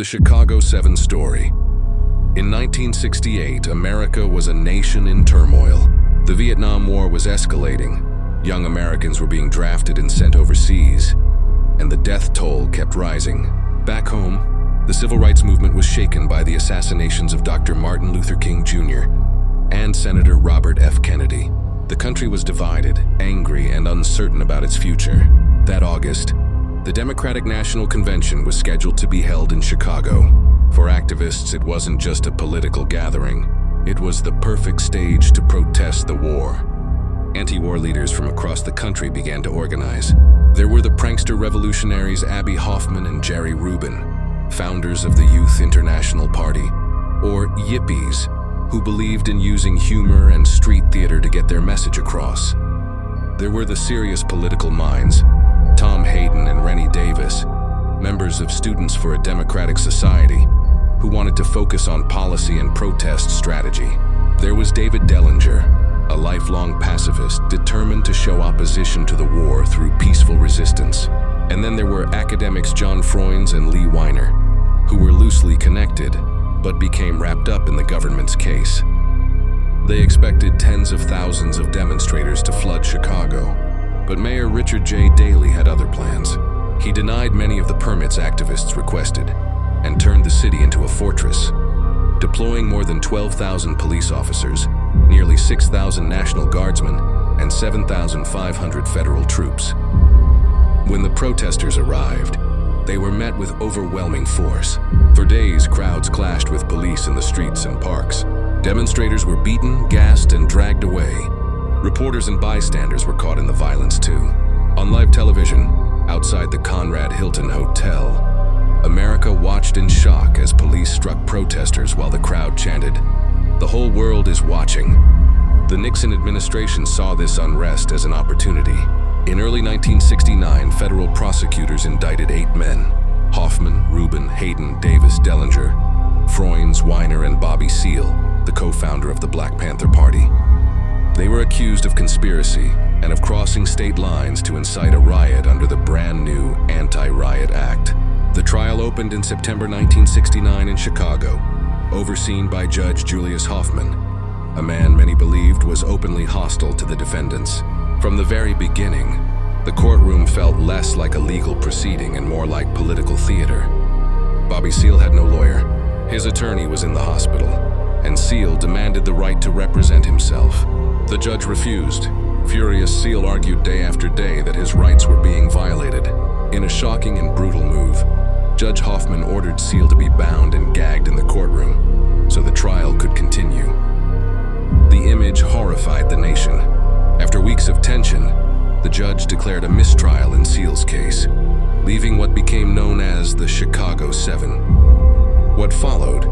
The Chicago 7 story. In 1968, America was a nation in turmoil. The Vietnam War was escalating. Young Americans were being drafted and sent overseas, and the death toll kept rising. Back home, the civil rights movement was shaken by the assassinations of Dr. Martin Luther King Jr. and Senator Robert F. Kennedy. The country was divided, angry, and uncertain about its future. That August, the Democratic National Convention was scheduled to be held in Chicago. For activists, it wasn't just a political gathering. It was the perfect stage to protest the war. Anti-war leaders from across the country began to organize. There were the prankster-revolutionaries Abbie Hoffman and Jerry Rubin, founders of the Youth International Party, or Yippies, who believed in using humor and street theater to get their message across. There were the serious political minds, Hayden and Rennie Davis, members of Students for a Democratic Society, who wanted to focus on policy and protest strategy. There was David Dellinger, a lifelong pacifist determined to show opposition to the war through peaceful resistance. And then there were academics John Froines and Weiner, who were loosely connected, but became wrapped up in the government's case. They expected tens of thousands of demonstrators to flood Chicago, but Mayor Richard J. Daley had other plans. He denied many of the permits activists requested and turned the city into a fortress, deploying more than 12,000 police officers, nearly 6,000 National Guardsmen, and 7,500 federal troops. When the protesters arrived, they were met with overwhelming force. For days, crowds clashed with police in the streets and parks. Demonstrators were beaten, gassed, and dragged away. Reporters and bystanders were caught in the violence too. On live television, outside the Conrad Hilton Hotel, America watched in shock as police struck protesters while the crowd chanted, "The whole world is watching." The Nixon administration saw this unrest as an opportunity. In early 1969, federal prosecutors indicted 8 men: Hoffman, Rubin, Hayden, Davis, Dellinger, Froines, Weiner, and Bobby Seale, the co-founder of the Black Panther Party. They were accused of conspiracy and of crossing state lines to incite a riot under the brand new Anti-Riot Act. The trial opened in September 1969 in Chicago, overseen by Judge Julius Hoffman, a man many believed was openly hostile to the defendants. From the very beginning, the courtroom felt less like a legal proceeding and more like political theater. Bobby Seale had no lawyer. His attorney was in the hospital, and Seale demanded the right to represent himself. The judge refused. Furious, Seale argued day after day that his rights were being violated. In a shocking and brutal move, Judge Hoffman ordered Seale to be bound and gagged in the courtroom so the trial could continue. The image horrified the nation. After weeks of tension, the judge declared a mistrial in Seale's case, leaving what became known as the Chicago 7. What followed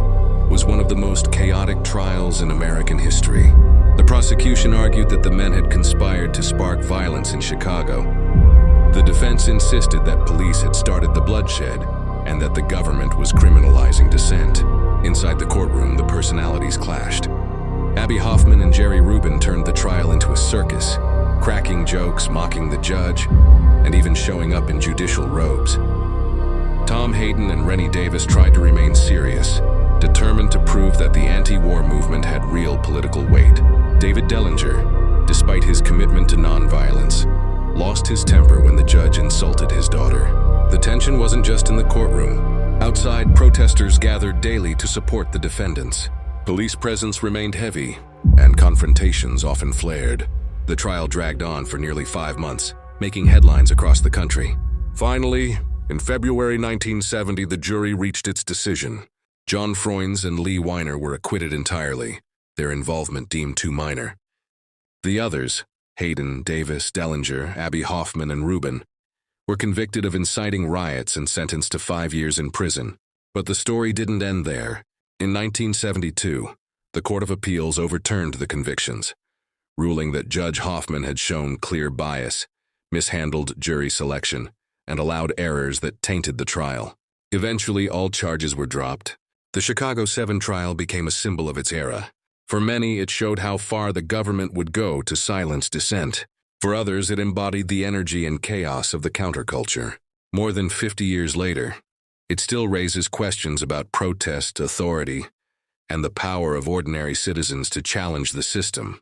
was one of the most chaotic trials in American history. The prosecution argued that the men had conspired to spark violence in Chicago. The defense insisted that police had started the bloodshed and that the government was criminalizing dissent. Inside the courtroom, the personalities clashed. Abbie Hoffman and Jerry Rubin turned the trial into a circus, cracking jokes, mocking the judge, and even showing up in judicial robes. Hayden and Rennie Davis tried to remain serious, determined to prove that the anti-war movement had real political weight. David Dellinger, despite his commitment to nonviolence, lost his temper when the judge insulted his daughter. The tension wasn't just in the courtroom. Outside, protesters gathered daily to support the defendants. Police presence remained heavy, and confrontations often flared. The trial dragged on for nearly 5 months, making headlines across the country. Finally, in February 1970, the jury reached its decision. John Froines and Weiner were acquitted entirely, their involvement deemed too minor. The others, Hayden, Davis, Dellinger, Abbie Hoffman, and Rubin, were convicted of inciting riots and sentenced to 5 years in prison. But the story didn't end there. In 1972, the Court of Appeals overturned the convictions, ruling that Judge Hoffman had shown clear bias, mishandled jury selection, and allowed errors that tainted the trial. Eventually, all charges were dropped. The Chicago 7 trial became a symbol of its era. For many, it showed how far the government would go to silence dissent. For others, it embodied the energy and chaos of the counterculture. More than 50 years later, it still raises questions about protest, authority, and the power of ordinary citizens to challenge the system.